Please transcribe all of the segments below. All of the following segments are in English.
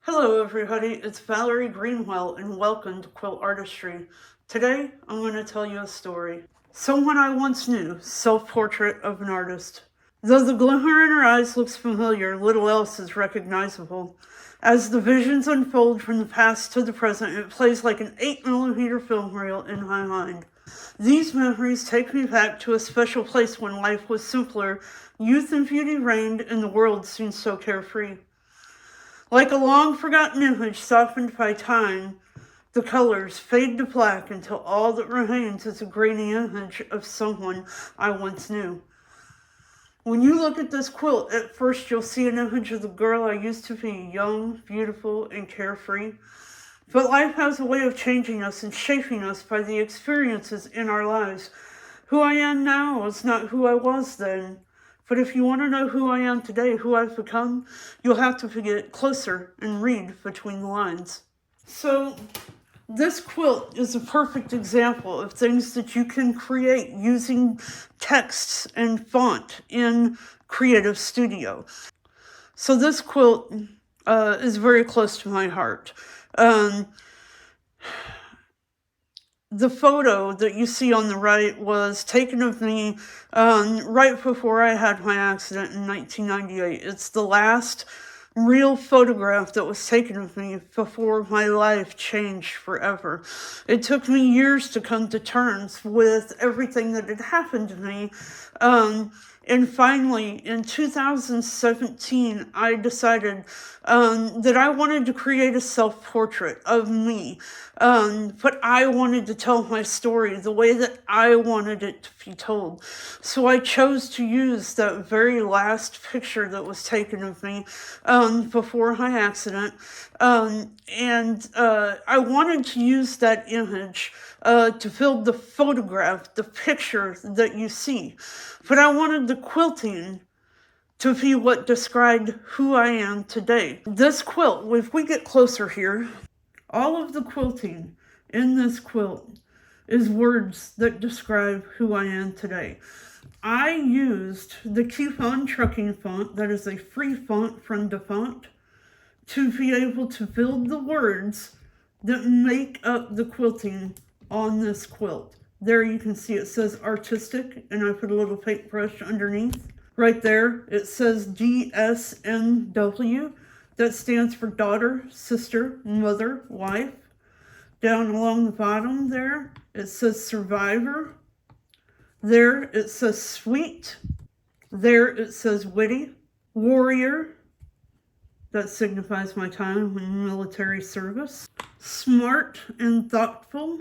Hello everybody, it's Valerie Greenwell and welcome to Quilt Artistry. Today I'm going to tell you a story. Someone I once knew, self-portrait of an artist. Though the glimmer in her eyes looks familiar, little else is recognizable. As the visions unfold from the past to the present, it plays like an 8mm film reel in my mind. These memories take me back to a special place when life was simpler, youth and beauty reigned, and the world seemed so carefree. Like a long-forgotten image softened by time, the colors fade to black until all that remains is a grainy image of someone I once knew. When you look at this quilt, at first you'll see an image of the girl I used to be, young, beautiful, and carefree. But life has a way of changing us and shaping us by the experiences in our lives. Who I am now is not who I was then. But if you want to know who I am today, who I've become, you'll have to get closer and read between the lines. So this quilt is a perfect example of things that you can create using texts and font in Creative Studio. So this quilt is very close to my heart. The photo that you see on the right was taken of me right before I had my accident in 1998. It's the last real photograph that was taken of me before my life changed forever. It took me years to come to terms with everything that had happened to me. And finally, in 2017, I decided that I wanted to create a self-portrait of me. But I wanted to tell my story the way that I wanted it to be told. So I chose to use that very last picture that was taken of me before my accident. And I wanted to use that image to build the photograph, the picture that you see. But I wanted the quilting to be what described who I am today. This quilt, if we get closer here, all of the quilting in this quilt is words that describe who I am today. I used the Keep On Trucking font, that is a free font from DaFont, to be able to build the words that make up the quilting on this quilt. There you can see it says artistic, and I put a little paintbrush underneath. Right there, it says DSMW. That stands for daughter, sister, mother, wife. Down along the bottom there, it says survivor. There, it says sweet. There, it says witty. Warrior. That signifies my time in military service. Smart and thoughtful.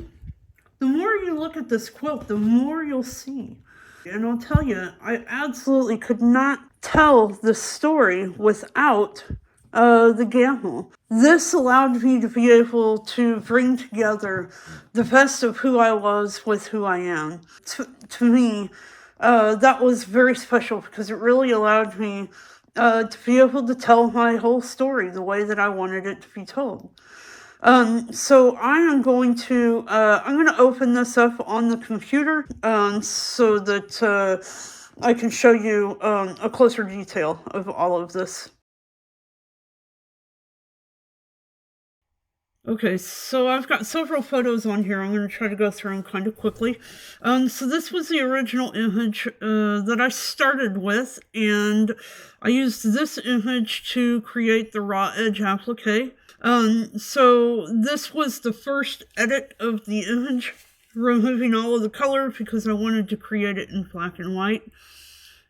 The more you look at this quilt, the more you'll see. And I'll tell you, I absolutely could not tell the story without the gamble. This allowed me to be able to bring together the best of who I was with who I am. To me, that was very special because it really allowed me to be able to tell my whole story the way that I wanted it to be told. So I'm going to open this up on the computer so that I can show you a closer detail of all of this. Okay, so I've got several photos on here. I'm going to try to go through them kind of quickly. So this was the original image that I started with, and I used this image to create the raw edge applique. So this was the first edit of the image, removing all of the color because I wanted to create it in black and white.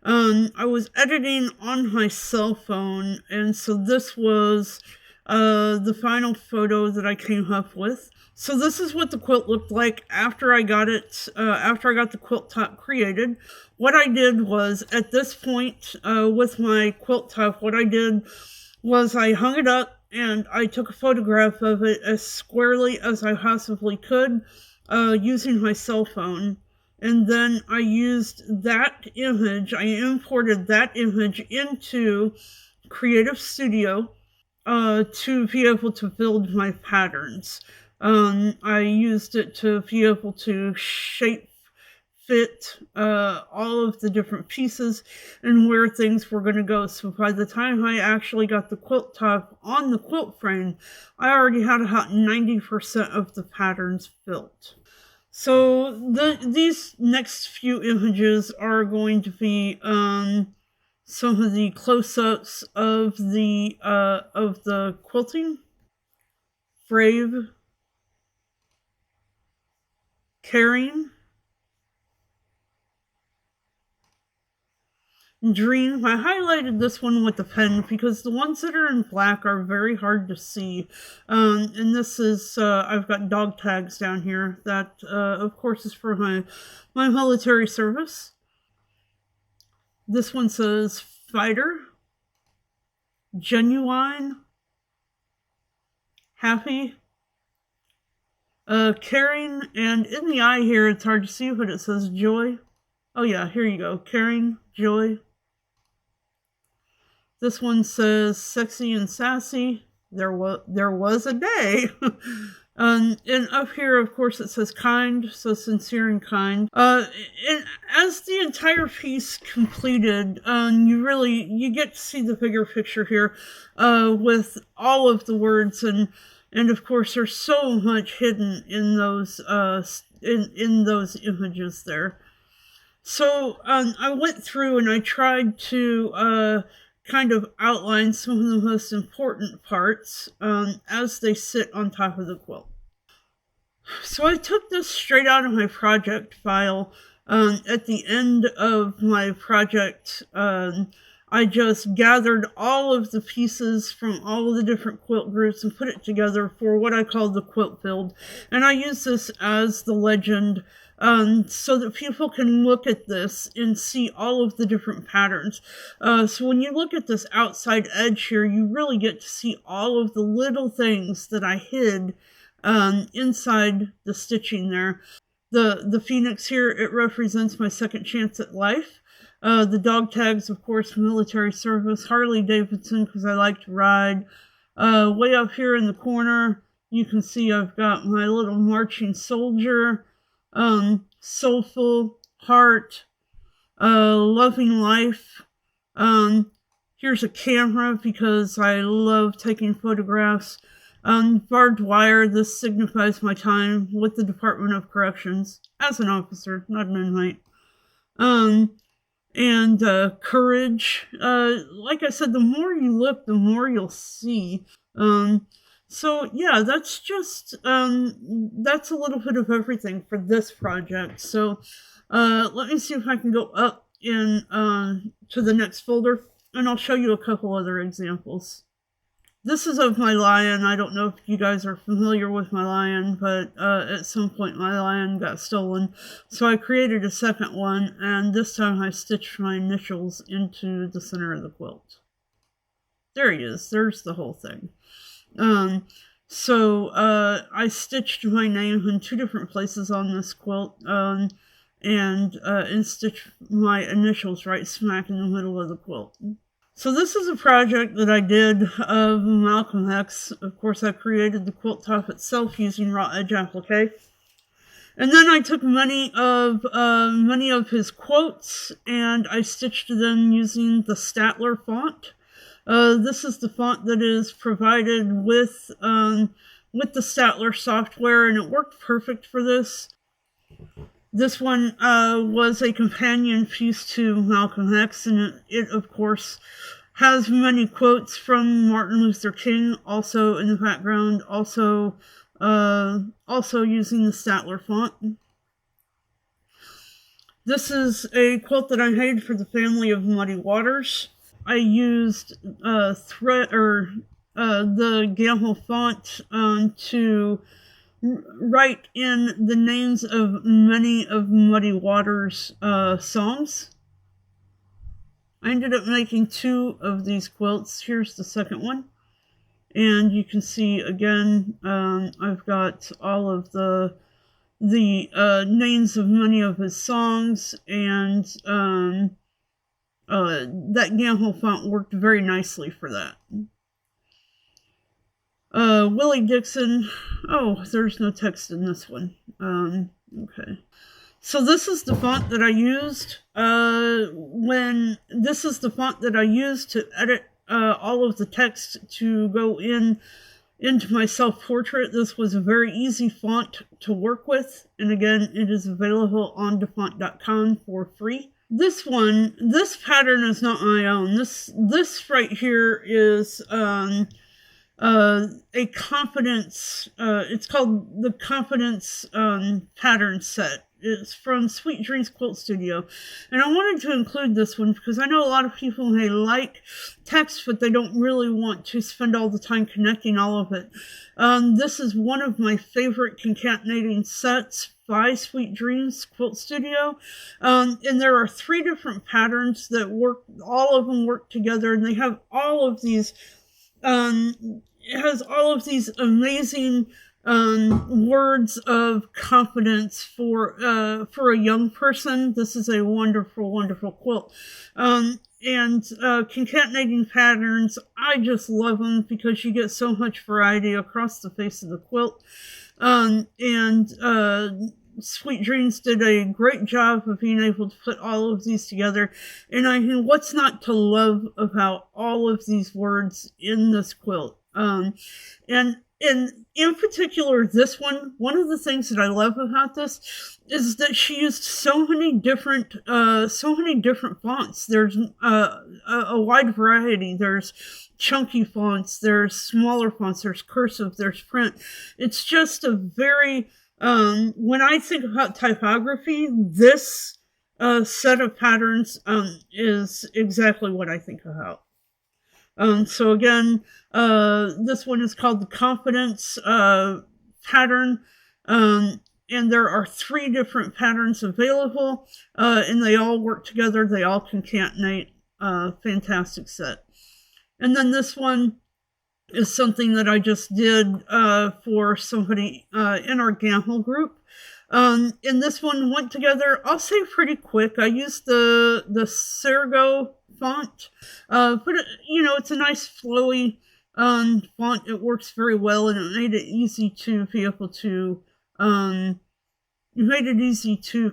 I was editing on my cell phone, and so this was the final photo that I came up with. So this is what the quilt looked like after I got it, after I got the quilt top created. What I did was, at this point with my quilt top, what I did was I hung it up and I took a photograph of it as squarely as I possibly could using my cell phone. And then I used that image, I imported that image into Creative Studio to be able to build my patterns. I used it to be able to shape fit all of the different pieces and where things were going to go. So by the time I actually got the quilt top on the quilt frame, I already had about 90% of the patterns built. So these next few images are going to be some of the close-ups of the quilting. Brave, caring, dream. I highlighted this one with a pen because the ones that are in black are very hard to see. And this is, I've got dog tags down here that, of course, is for my military service. This one says fighter, genuine, happy, caring, and in the eye here, it's hard to see, but it says joy. Oh yeah, here you go. Caring, joy. This one says sexy and sassy. There was a day. And up here, of course, it says kind, so sincere and kind. And as the entire piece completed, you get to see the bigger picture here, with all of the words, and of course, there's so much hidden in those in those images there. So I went through and I tried to kind of outline some of the most important parts as they sit on top of the quilt. So I took this straight out of my project file. At the end of my project, I just gathered all of the pieces from all of the different quilt groups and put it together for what I call the quilt build. And I use this as the legend so that people can look at this and see all of the different patterns. So when you look at this outside edge here, you really get to see all of the little things that I hid inside the stitching there. The phoenix here, it represents my second chance at life. The dog tags, of course, military service, Harley Davidson, because I like to ride. Way up here in the corner, you can see I've got my little marching soldier, soulful, heart, loving life. Here's a camera because I love taking photographs. Barbed wire, this signifies my time with the Department of Corrections as an officer, not an inmate. And courage. Like I said, the more you look, the more you'll see. So yeah, that's just, that's a little bit of everything for this project. So let me see if I can go up in to the next folder, and I'll show you a couple other examples. This is of my lion. I don't know if you guys are familiar with my lion, but at some point my lion got stolen. So I created a second one, and this time I stitched my initials into the center of the quilt. There he is. There's the whole thing. So I stitched my name in two different places on this quilt, and stitched my initials right smack in the middle of the quilt. So this is a project that I did of Malcolm X. Of course, I created the quilt top itself using raw edge applique. And then I took many of his quotes and I stitched them using the Statler font. This is the font that is provided with the Statler software, and it worked perfect for this. This one was a companion piece to Malcolm X, and it of course, has many quotes from Martin Luther King, also in the background, also using the Statler font. This is a quilt that I made for the family of Muddy Waters. I used the Gamble font to write in the names of many of Muddy Waters' songs. I ended up making two of these quilts. Here's the second one. And you can see, again, I've got all of the names of many of his songs, and that Gamble font worked very nicely for that. Willie Dixon. Oh, there's no text in this one. Okay. So this is the font that I used to edit all of the text to go into my self-portrait. This was a very easy font to work with, and again, it is available on dafont.com for free. This pattern is not my own. This right here is a confidence. It's called the confidence pattern set. It's from Sweet Dreams Quilt Studio. And I wanted to include this one because I know a lot of people may like text, but they don't really want to spend all the time connecting all of it. This is one of my favorite concatenating sets by Sweet Dreams Quilt Studio. And there are 3 different patterns that work, all of them work together, and they have all of these, it has all of these amazing words of confidence for a young person. This is a wonderful, wonderful quilt. And concatenating patterns, I just love them because you get so much variety across the face of the quilt. Sweet Dreams did a great job of being able to put all of these together. And I mean, what's not to love about all of these words in this quilt? And in particular, this one of the things that I love about this is that she used so many different fonts. There's a wide variety. There's chunky fonts, there's smaller fonts, there's cursive, there's print. It's just a very, when I think about typography, this set of patterns is exactly what I think about. So again, this one is called the Confidence pattern, and there are 3 different patterns available, and they all work together. They all concatenate. Fantastic set. And then this one is something that I just did for somebody in our Gamble group. And this one went together, I'll say pretty quick. I used the Sergo font, but it's a nice flowy font. It works very well, and it made it easy to be able to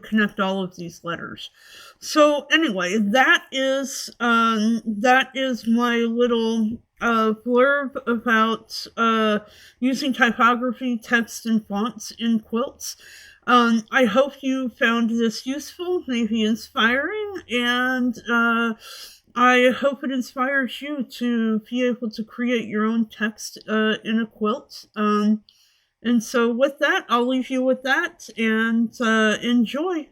connect all of these letters. So anyway, that is my little blurb about using typography, text, and fonts in quilts. I hope you found this useful, maybe inspiring, and I hope it inspires you to be able to create your own text in a quilt. And so with that, I'll leave you with that, and enjoy.